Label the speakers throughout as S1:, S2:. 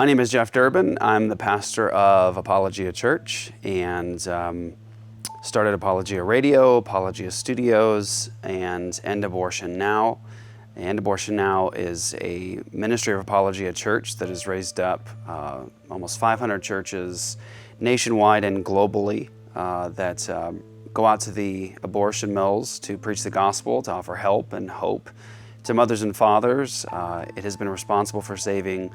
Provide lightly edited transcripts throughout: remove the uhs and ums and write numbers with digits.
S1: My name is Jeff Durbin. I'm the pastor of Apologia Church and started Apologia Radio, Apologia Studios, and End Abortion Now. End Abortion Now is a ministry of Apologia Church that has raised up almost 500 churches nationwide and globally that go out to the abortion mills to preach the gospel, to offer help and hope to mothers and fathers. It has been responsible for saving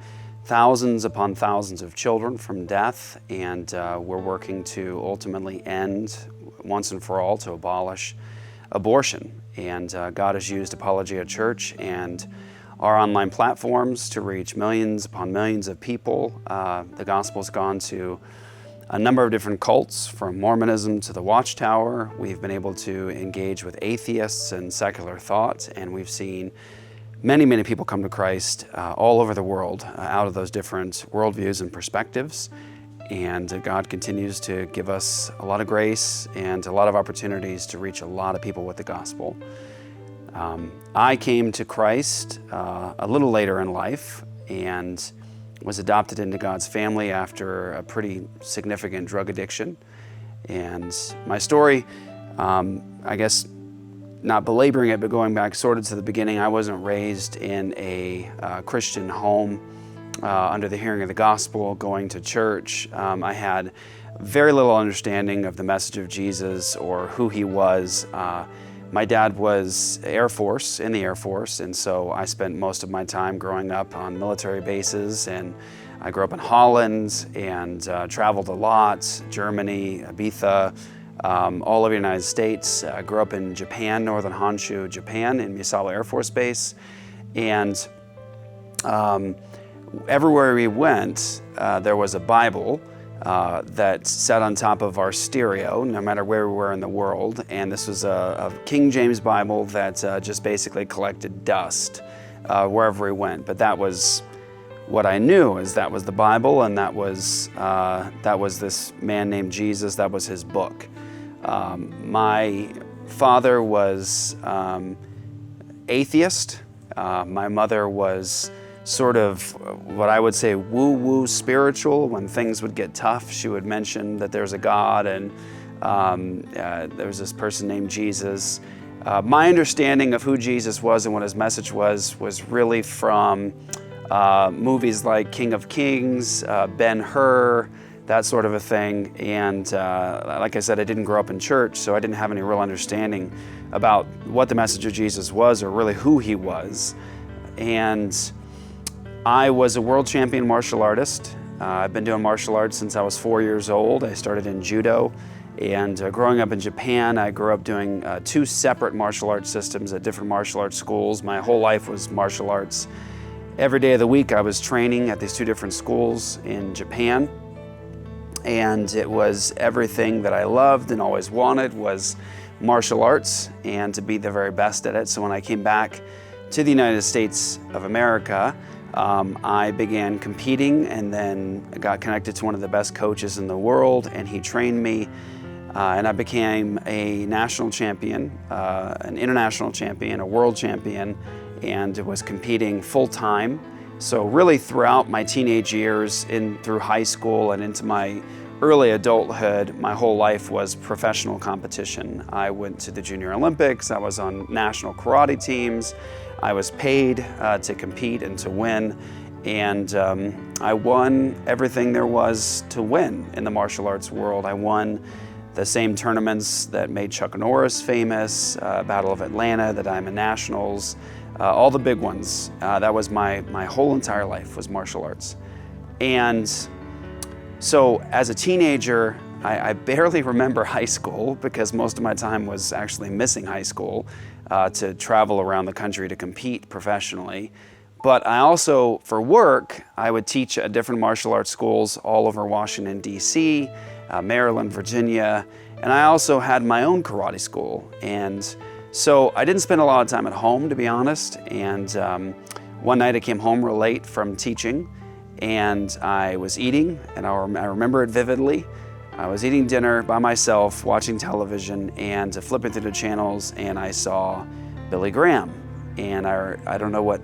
S1: thousands upon thousands of children from death, and we're working to ultimately end, once and for all, to abolish abortion. And God has used Apologia Church and our online platforms to reach millions upon millions of people. The gospel's gone to a number of different cults, from Mormonism to the Watchtower. We've been able to engage with atheists and secular thought, and we've seen many people come to Christ all over the world out of those different worldviews and perspectives. And God continues to give us a lot of grace and a lot of opportunities to reach a lot of people with the gospel. I came to Christ a little later in life and was adopted into God's family after a pretty significant drug addiction. And my story, I guess, not belaboring it, but going back sort of to the beginning, I wasn't raised in a Christian home under the hearing of the gospel, going to church. I had very little understanding of the message of Jesus or who he was. My dad was in the Air Force, and so I spent most of my time growing up on military bases. And I grew up in Holland and traveled a lot, Germany, Ibiza, all over the United States. I grew up in Japan, Northern Honshu, Japan, in Misawa Air Force Base. And everywhere we went, there was a Bible that sat on top of our stereo, no matter where we were in the world. And this was a King James Bible that just basically collected dust wherever we went. But that was what I knew, is that was the Bible, and that was this man named Jesus. That was his book. My father was atheist. My mother was sort of what I would say woo-woo spiritual. When things would get tough, she would mention that there's a God, and there was this person named Jesus. My understanding of who Jesus was and what his message was really from movies like King of Kings, Ben-Hur, that sort of a thing. And like I said, I didn't grow up in church, so I didn't have any real understanding about what the message of Jesus was or really who he was. And I was a world champion martial artist. I've been doing martial arts since I was 4 years old. I started in judo. And growing up in Japan, I grew up doing 2 separate martial arts systems at different martial arts schools. My whole life was martial arts. Every day of the week, I was training at these 2 different schools in Japan. And it was everything that I loved and always wanted was martial arts, and to be the very best at it. So when I came back to the United States of America, I began competing, and then got connected to one of the best coaches in the world, and he trained me, and I became a national champion, an international champion, a world champion, and was competing full-time. So really throughout my teenage years, through high school and into my early adulthood, my whole life was professional competition. I went to the Junior Olympics, I was on national karate teams, I was paid to compete and to win, and I won everything there was to win in the martial arts world. I won the same tournaments that made Chuck Norris famous, Battle of Atlanta, the Diamond Nationals, all the big ones. That was my whole entire life was martial arts. And so as a teenager, I barely remember high school because most of my time was actually missing high school to travel around the country to compete professionally. But I also, for work, I would teach at different martial arts schools all over Washington, D.C., Maryland, Virginia, and I also had my own karate school. And so I didn't spend a lot of time at home, to be honest. And one night I came home real late from teaching, and I was eating, and I remember it vividly. I was eating dinner by myself, watching television, and flipping through the channels, and I saw Billy Graham. And I don't know what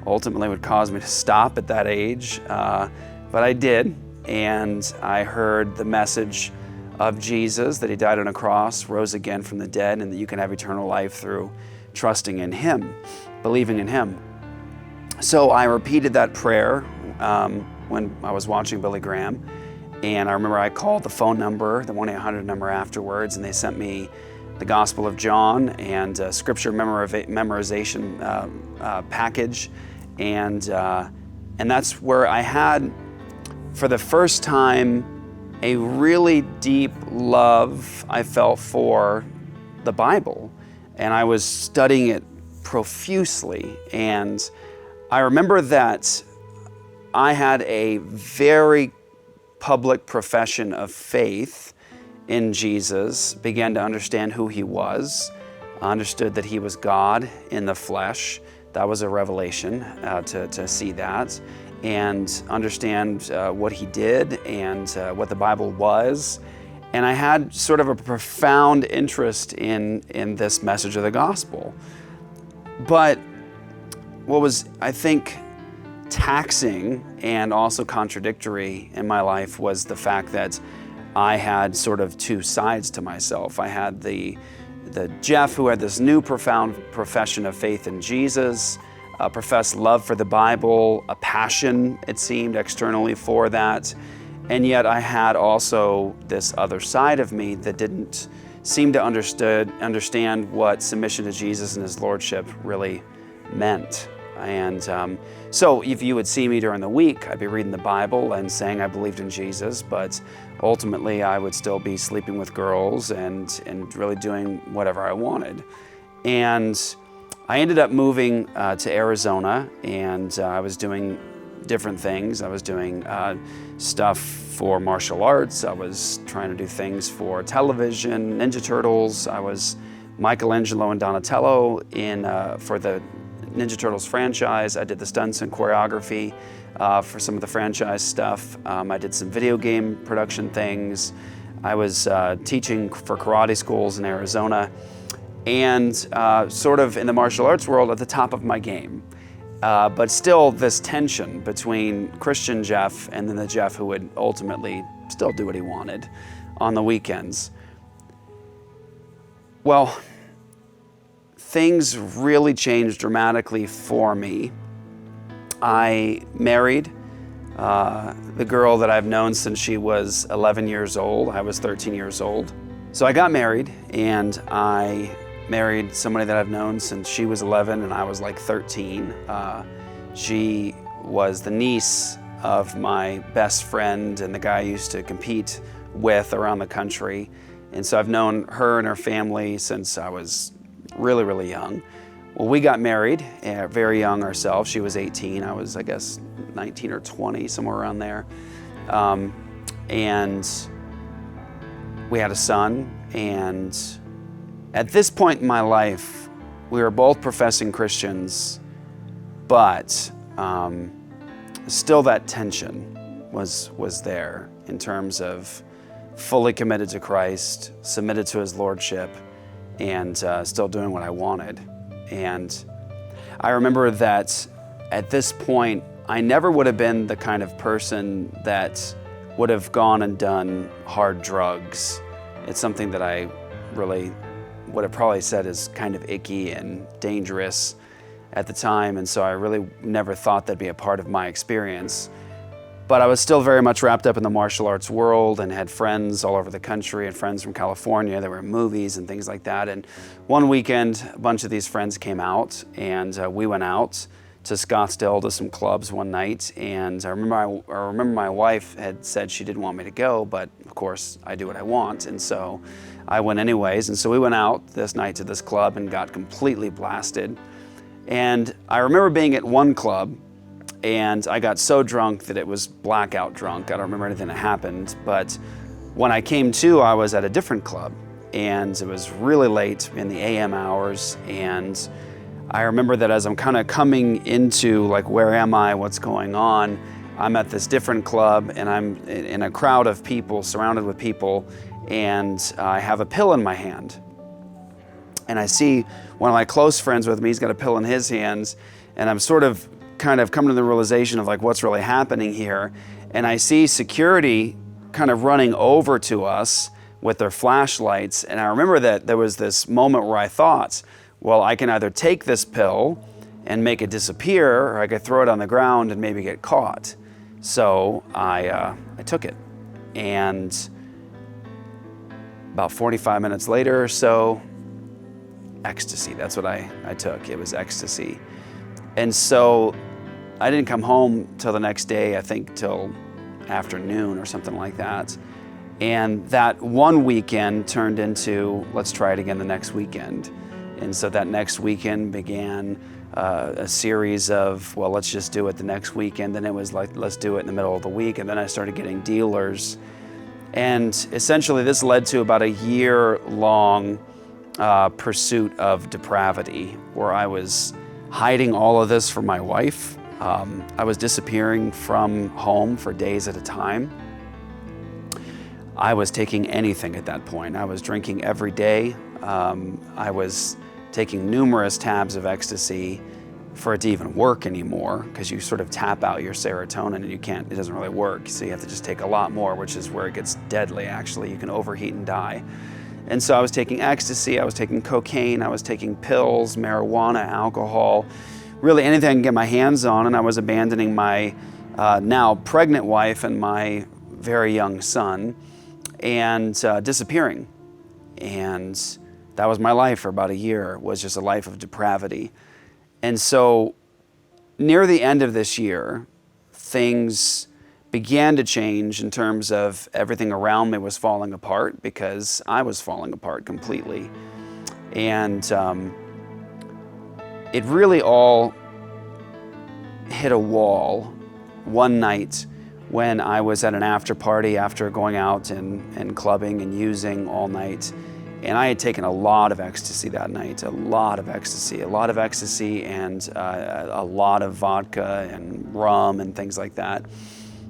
S1: ultimately would cause me to stop at that age, but I did, and I heard the message of Jesus, that he died on a cross, rose again from the dead, and that you can have eternal life through trusting in him, believing in him. So I repeated that prayer when I was watching Billy Graham, and I remember I called the phone number, the 1-800 number afterwards, and they sent me the Gospel of John and a scripture memorization package, and that's where I had, for the first time, a really deep love I felt for the Bible, and I was studying it profusely. And I remember that I had a very public profession of faith in Jesus, began to understand who he was, understood that he was God in the flesh. That was a revelation to see that, and understand what he did and what the Bible was. And I had sort of a profound interest in this message of the gospel. But what was, I think, taxing and also contradictory in my life was the fact that I had sort of two sides to myself. I had the Jeff who had this new profound profession of faith in Jesus, a professed love for the Bible, a passion, it seemed, externally for that. And yet I had also this other side of me that didn't seem to understand what submission to Jesus and his lordship really meant. And so if you would see me during the week, I'd be reading the Bible and saying I believed in Jesus, but ultimately I would still be sleeping with girls and really doing whatever I wanted. And I ended up moving to Arizona, and I was doing different things. I was doing stuff for martial arts. I was trying to do things for television, Ninja Turtles. I was Michelangelo and Donatello for the Ninja Turtles franchise. I did the stunts and choreography for some of the franchise stuff. I did some video game production things. I was teaching for karate schools in Arizona, and sort of in the martial arts world at the top of my game. But still this tension between Christian Jeff and then the Jeff who would ultimately still do what he wanted on the weekends. Well, things really changed dramatically for me. I married the girl that I've known since she was 11 years old. I was 13 years old. So I got married, and I married somebody that I've known since she was 11 and I was like 13. She was the niece of my best friend and the guy I used to compete with around the country. And so I've known her and her family since I was really, really young. Well, we got married very young ourselves. She was 18. I was, I guess, 19 or 20, somewhere around there. And we had a son. And at this point in my life, we were both professing Christians, but still that tension was there in terms of fully committed to Christ, submitted to his lordship, and still doing what I wanted. And I remember that at this point, I never would have been the kind of person that would have gone and done hard drugs. It's something that I really would have probably said is kind of icky and dangerous at the time, and so I really never thought that'd be a part of my experience. But I was still very much wrapped up in the martial arts world and had friends all over the country and friends from California. There were movies and things like that. And one weekend, a bunch of these friends came out, and we went out to Scottsdale to some clubs one night. And I remember my wife had said she didn't want me to go, but of course I do what I want. And so I went anyways. And so we went out this night to this club and got completely blasted. And I remember being at one club, and I got so drunk that it was blackout drunk. I don't remember anything that happened, but when I came to, I was at a different club, and it was really late in the AM hours, and I remember that as I'm kind of coming into, like, where am I, what's going on, I'm at this different club, and I'm in a crowd of people, surrounded with people, and I have a pill in my hand. And I see one of my close friends with me, he's got a pill in his hands, and I'm sort of kind of come to the realization of like what's really happening here. And I see security kind of running over to us with their flashlights. And I remember that there was this moment where I thought, well, I can either take this pill and make it disappear, or I could throw it on the ground and maybe get caught. So I took it. And about 45 minutes later or so, ecstasy, that's what I took. It was ecstasy. And so I didn't come home till the next day, I think till afternoon or something like that. And that one weekend turned into, let's try it again the next weekend. And so that next weekend began a series of, well, let's just do it the next weekend. Then it was like, let's do it in the middle of the week. And then I started getting dealers. And essentially this led to about a year-long pursuit of depravity, where I was hiding all of this from my wife. I was disappearing from home for days at a time. I was taking anything at that point. I was drinking every day. I was taking numerous tabs of ecstasy for it to even work anymore, because you sort of tap out your serotonin and it doesn't really work. So you have to just take a lot more, which is where it gets deadly, actually. You can overheat and die. And so I was taking ecstasy, I was taking cocaine, I was taking pills, marijuana, alcohol, really anything I can get my hands on. And I was abandoning my now pregnant wife and my very young son and disappearing. And that was my life for about a year, was just a life of depravity. And so near the end of this year, things began to change in terms of everything around me was falling apart, because I was falling apart completely. And it really all hit a wall one night when I was at an after party after going out and clubbing and using all night. And I had taken a lot of ecstasy that night, a lot of ecstasy and a lot of vodka and rum and things like that.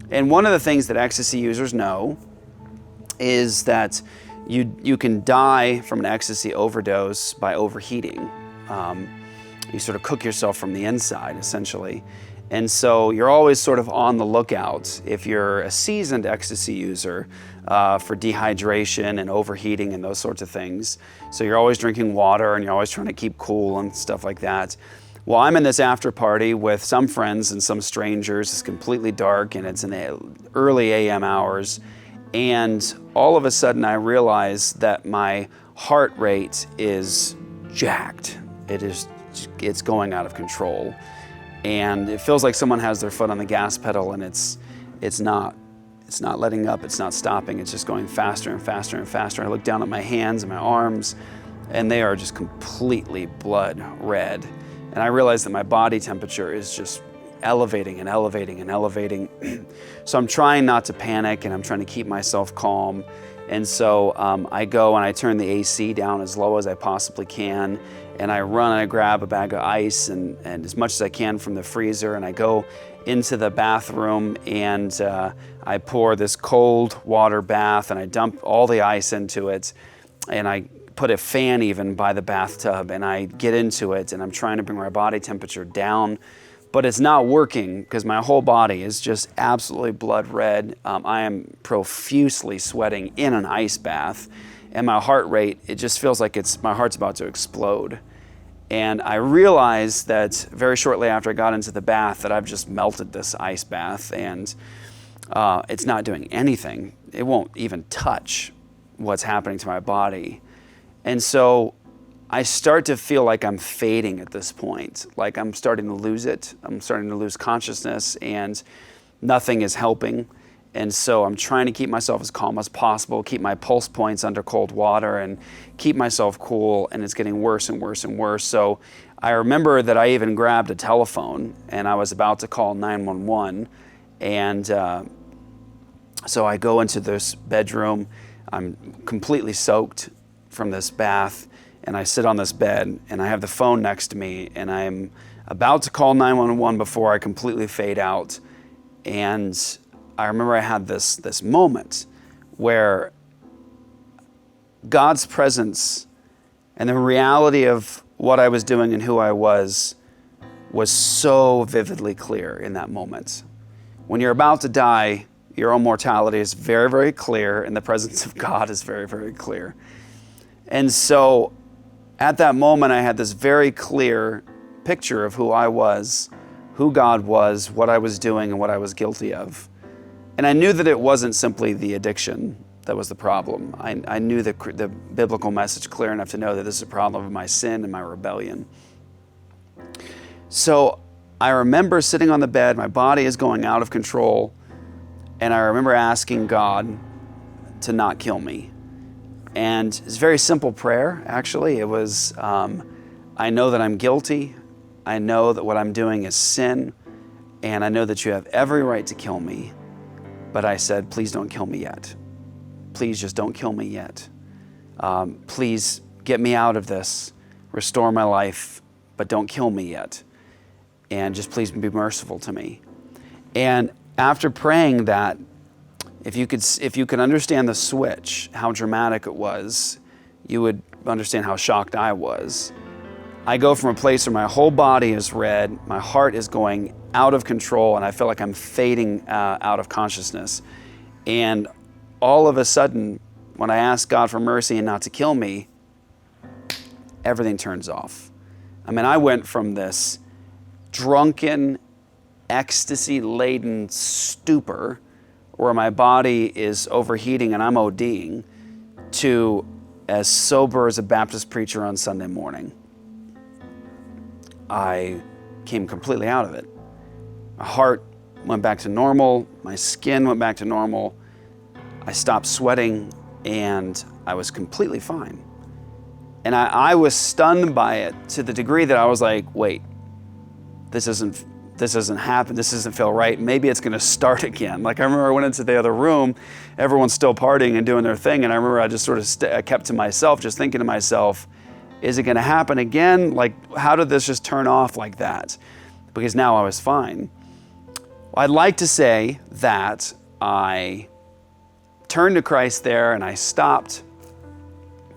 S1: And one of the things that ecstasy users know is that you can die from an ecstasy overdose by overheating. You sort of cook yourself from the inside, essentially. And so you're always sort of on the lookout, if you're a seasoned ecstasy user, for dehydration and overheating and those sorts of things. So you're always drinking water and you're always trying to keep cool and stuff like that. Well, I'm in this after party with some friends and some strangers. It's completely dark and it's in the early AM hours. And all of a sudden I realize that my heart rate is jacked. It's going out of control. And it feels like someone has their foot on the gas pedal, and it's not letting up, it's not stopping, it's just going faster and faster and faster. I look down at my hands and my arms, and they are just completely blood red. And I realize that my body temperature is just elevating and elevating and elevating. So I'm trying not to panic, and I'm trying to keep myself calm. And so I go and I turn the AC down as low as I possibly can, and I run and I grab a bag of ice and as much as I can from the freezer, and I go into the bathroom and I pour this cold water bath and I dump all the ice into it, and I put a fan even by the bathtub, and I get into it and I'm trying to bring my body temperature down, but it's not working because my whole body is just absolutely blood red. I am profusely sweating in an ice bath, and my heart rate, it just feels like my heart's about to explode. And I realized that very shortly after I got into the bath that I've just melted this ice bath, and it's not doing anything. It won't even touch what's happening to my body. And so I start to feel like I'm fading at this point, like I'm starting to lose it. I'm starting to lose consciousness, and nothing is helping. And so I'm trying to keep myself as calm as possible, keep my pulse points under cold water and keep myself cool, and it's getting worse and worse and worse. So I remember that I even grabbed a telephone and I was about to call 911. And so I go into this bedroom, I'm completely soaked from this bath, and I sit on this bed and I have the phone next to me, and I'm about to call 911 before I completely fade out. And I remember I had this moment where God's presence and the reality of what I was doing and who I was was so vividly clear in that moment. When you're about to die, your own mortality is very, very clear, and the presence of God is very, very clear. And so at that moment, I had this very clear picture of who I was, who God was, what I was doing, and what I was guilty of. And I knew that it wasn't simply the addiction that was the problem. I knew the biblical message clear enough to know that this is a problem of my sin and my rebellion. So I remember sitting on the bed, my body is going out of control, and I remember asking God to not kill me. And it's a very simple prayer, actually. It was, I know that I'm guilty. I know that what I'm doing is sin, and I know that you have every right to kill me. But I said, please don't kill me yet. Please just don't kill me yet. Please get me out of this, restore my life, but don't kill me yet. And just please be merciful to me. And after praying that, if you could understand the switch, how dramatic it was, you would understand how shocked I was. I go from a place where my whole body is red, my heart is going out of control, and I feel like I'm fading out of consciousness. And all of a sudden, when I ask God for mercy and not to kill me, everything turns off. I mean, I went from this drunken, ecstasy-laden stupor where my body is overheating and I'm ODing to as sober as a Baptist preacher on Sunday morning. I came completely out of it. My heart went back to normal. My skin went back to normal. I stopped sweating and I was completely fine. And I was stunned by it to the degree that I was like, wait, this doesn't happen. This doesn't feel right. Maybe it's going to start again. Like I remember I went into the other room, everyone's still partying and doing their thing. And I remember I just sort of kept to myself, just thinking to myself, is it going to happen again? Like, how did this just turn off like that? Because now I was fine. Well, I'd like to say that I turned to Christ there and I stopped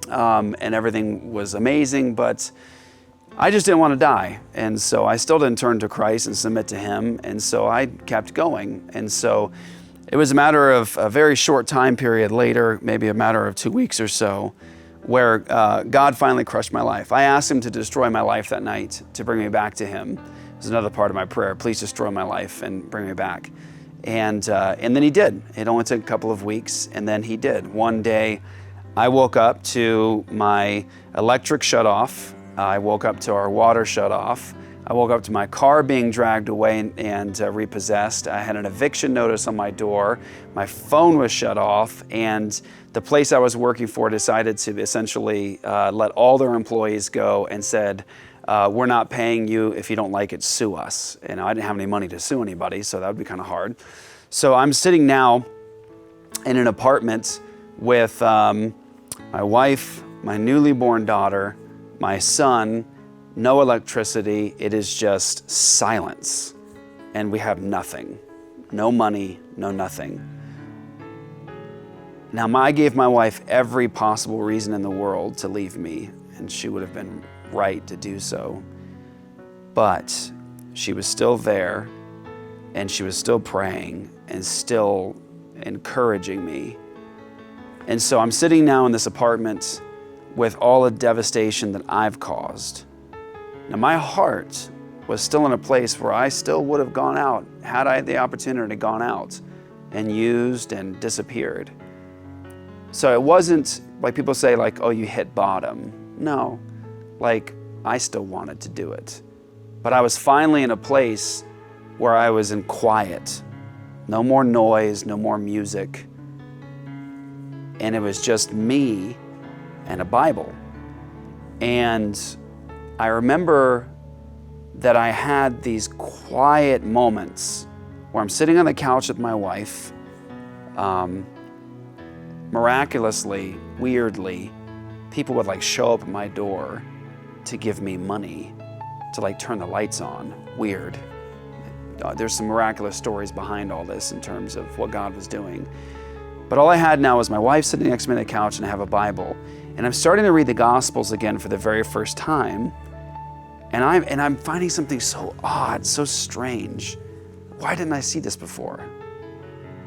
S1: and everything was amazing, but I just didn't want to die. And so I still didn't turn to Christ and submit to Him. And so I kept going. And so it was a matter of a very short time period later, maybe a matter of 2 weeks or so, where God finally crushed my life. I asked Him to destroy my life that night to bring me back to Him. It was another part of my prayer. Please destroy my life and bring me back. And then He did. It only took a couple of weeks, and then He did. One day, I woke up to my electric shut off. I woke up to our water shut off. I woke up to my car being dragged away and repossessed. I had an eviction notice on my door. My phone was shut off, and the place I was working for decided to essentially let all their employees go and said, we're not paying you. If you don't like it, sue us. And I didn't have any money to sue anybody, so that would be kind of hard. So I'm sitting now in an apartment with my wife, my newly born daughter, my son, no electricity. It is just silence. And we have nothing. No money, no nothing. Now, I gave my wife every possible reason in the world to leave me, and she would have been right to do so. But she was still there, and she was still praying and still encouraging me. And so I'm sitting now in this apartment with all the devastation that I've caused. Now, my heart was still in a place where I still would have gone out, had I the opportunity, gone out and used and disappeared. So it wasn't like people say, like, oh, you hit bottom. No, like, I still wanted to do it. But I was finally in a place where I was in quiet. No more noise, no more music. And it was just me and a Bible. And I remember that I had these quiet moments where I'm sitting on the couch with my wife. Miraculously, weirdly, people would like show up at my door to give me money to like turn the lights on. Weird. There's some miraculous stories behind all this in terms of what God was doing. But all I had now was my wife sitting next to me on the couch and I have a Bible. And I'm starting to read the Gospels again for the very first time. And I'm finding something so odd, so strange. Why didn't I see this before?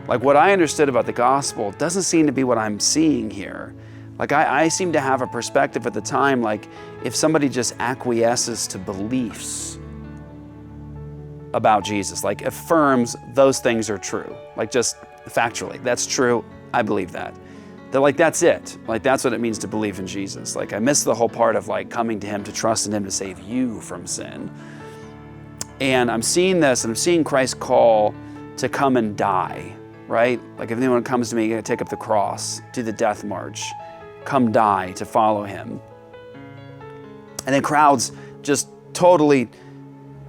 S1: Like, what I understood about the gospel doesn't seem to be what I'm seeing here. Like, I seem to have a perspective at the time, like if somebody just acquiesces to beliefs about Jesus, like affirms those things are true, like just factually, that's true, I believe that. They're like, that's it. Like, that's what it means to believe in Jesus. Like, I miss the whole part of like coming to him, to trust in him to save you from sin. And I'm seeing this, and I'm seeing Christ's call to come and die, right? Like, if anyone comes to me, you're gonna take up the cross, do the death march, come die to follow him. And then crowds just totally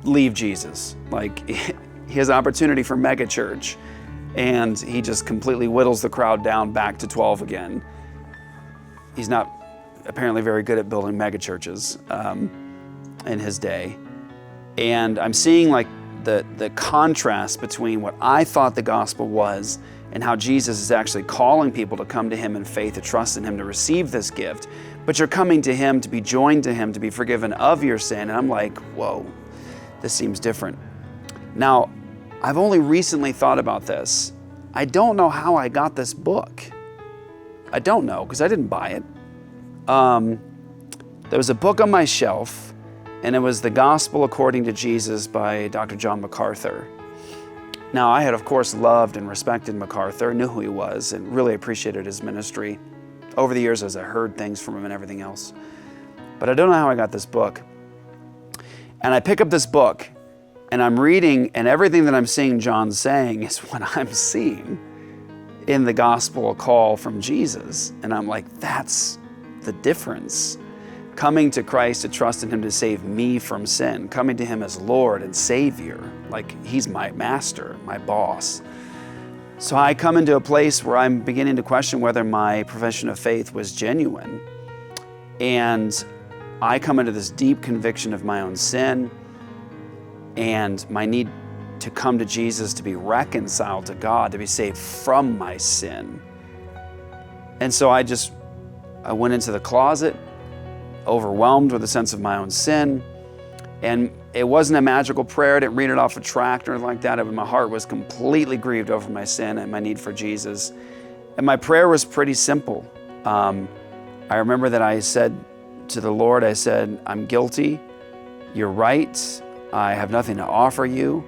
S1: leave Jesus. Like, he has an opportunity for mega church, and he just completely whittles the crowd down back to 12 again. He's not apparently very good at building mega churches in his day. And I'm seeing like the contrast between what I thought the gospel was and how Jesus is actually calling people to come to him in faith, to trust in him, to receive this gift. But you're coming to him to be joined to him, to be forgiven of your sin. And I'm like, whoa, this seems different. Now, I've only recently thought about this. I don't know how I got this book. I don't know, because I didn't buy it. There was a book on my shelf, and it was The Gospel According to Jesus by Dr. John MacArthur. Now, I had, of course, loved and respected MacArthur, knew who he was, and really appreciated his ministry over the years as I heard things from him and everything else. But I don't know how I got this book. And I pick up this book, and I'm reading, and everything that I'm seeing John saying is what I'm seeing in the gospel, a call from Jesus. And I'm like, that's the difference. Coming to Christ to trust in him to save me from sin, coming to him as Lord and Savior, like he's my master, my boss. So I come into a place where I'm beginning to question whether my profession of faith was genuine. And I come into this deep conviction of my own sin and my need to come to Jesus to be reconciled to God, to be saved from my sin. And so I went into the closet, overwhelmed with a sense of my own sin. And it wasn't a magical prayer. I didn't read it off a tract or anything like that. My heart was completely grieved over my sin and my need for Jesus. And my prayer was pretty simple. I remember that I said to the Lord, I said, I'm guilty. You're right. I have nothing to offer you.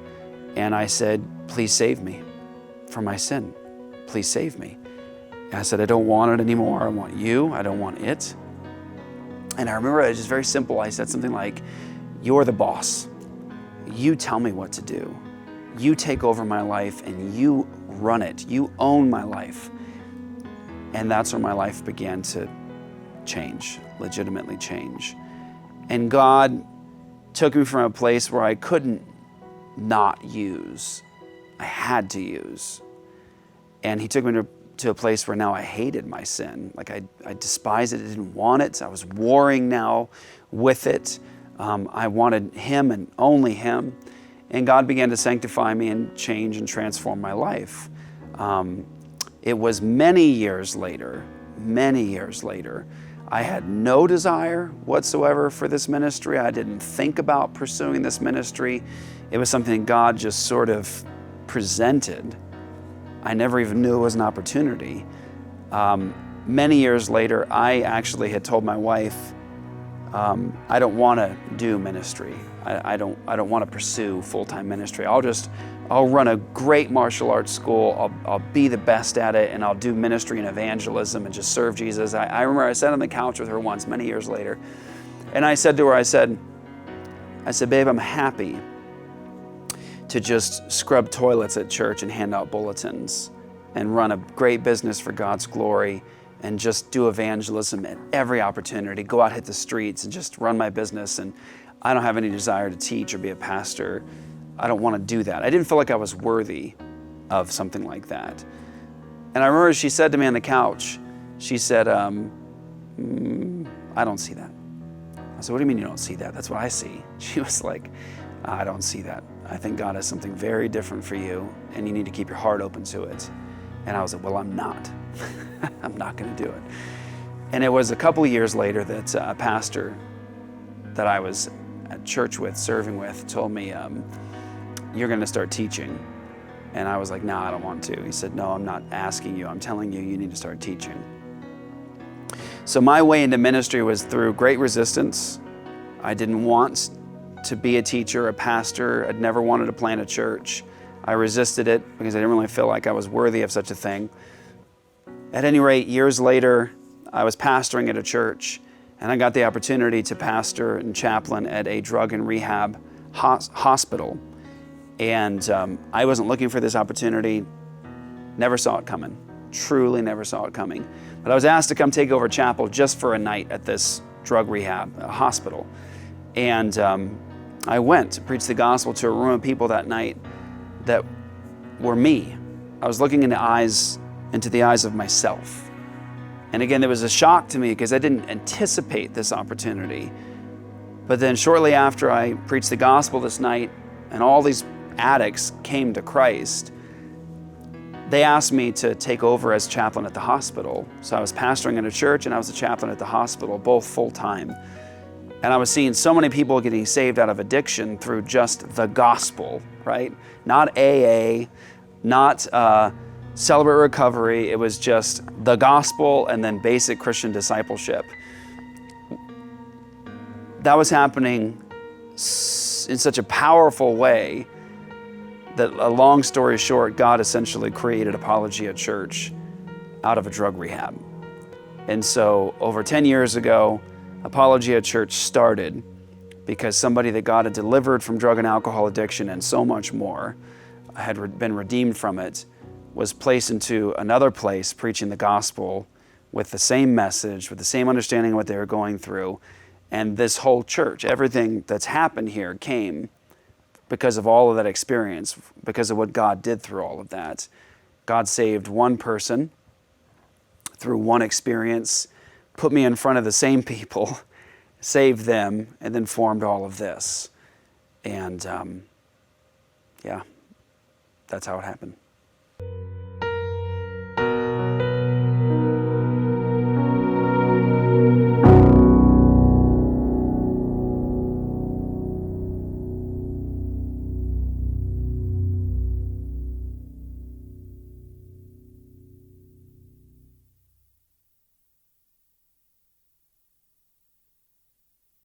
S1: And I said, please save me from my sin. Please save me. And I said, I don't want it anymore. I want you. I don't want it. And I remember it was just very simple. I said something like, you're the boss. You tell me what to do. You take over my life and you run it. You own my life. And that's where my life began to change, legitimately change. And God took me from a place where I couldn't not use. I had to use. And he took me to a place where now I hated my sin. Like I despised it, I didn't want it. I was warring now with it. I wanted him and only him. And God began to sanctify me and change and transform my life. It was many years later, I had no desire whatsoever for this ministry. I didn't think about pursuing this ministry. It was something God just sort of presented. I never even knew it was an opportunity. Many years later, I actually had told my wife, I don't want to do ministry. I don't want to pursue full-time ministry. I'll run a great martial arts school. I'll be the best at it, and I'll do ministry and evangelism and just serve Jesus. I remember I sat on the couch with her once, many years later, and I said to her, I said, babe, I'm happy to just scrub toilets at church and hand out bulletins and run a great business for God's glory and just do evangelism at every opportunity, go out, hit the streets and just run my business. And I don't have any desire to teach or be a pastor. I don't want to do that. I didn't feel like I was worthy of something like that. And I remember she said to me on the couch, she said, I don't see that. I said, what do you mean you don't see that? That's what I see. She was like, I don't see that. I think God has something very different for you and you need to keep your heart open to it. And I was like, well, I'm not. I'm not going to do it. And it was a couple of years later that a pastor that I was at church with, serving with, told me, you're going to start teaching. And I was like, no, I don't want to. He said, no, I'm not asking you. I'm telling you, you need to start teaching. So my way into ministry was through great resistance. I didn't want to be a teacher, a pastor. I'd never wanted to plant a church. I resisted it because I didn't really feel like I was worthy of such a thing. At any rate, years later, I was pastoring at a church, and I got the opportunity to pastor and chaplain at a drug and rehab hospital. And I wasn't looking for this opportunity, never saw it coming, truly never saw it coming. But I was asked to come take over chapel just for a night at this drug rehab hospital. And I went to preach the gospel to a room of people that night that were me. I was looking into the eyes of myself. And again, there was a shock to me because I didn't anticipate this opportunity. But then shortly after I preached the gospel this night, and all these addicts came to Christ, they asked me to take over as chaplain at the hospital. So I was pastoring in a church and I was a chaplain at the hospital, both full-time. And I was seeing so many people getting saved out of addiction through just the gospel, right? Not AA, not Celebrate Recovery. It was just the gospel and then basic Christian discipleship. That was happening in such a powerful way that, a long story short, God essentially created Apologia Church out of a drug rehab. And so over 10 years ago, Apologia Church started because somebody that God had delivered from drug and alcohol addiction and so much more, had been redeemed from it, was placed into another place preaching the gospel with the same message, with the same understanding of what they were going through. And this whole church, everything that's happened here came because of all of that experience, because of what God did through all of that. God saved one person through one experience, put me in front of the same people, saved them, and then formed all of this. And yeah, that's how it happened.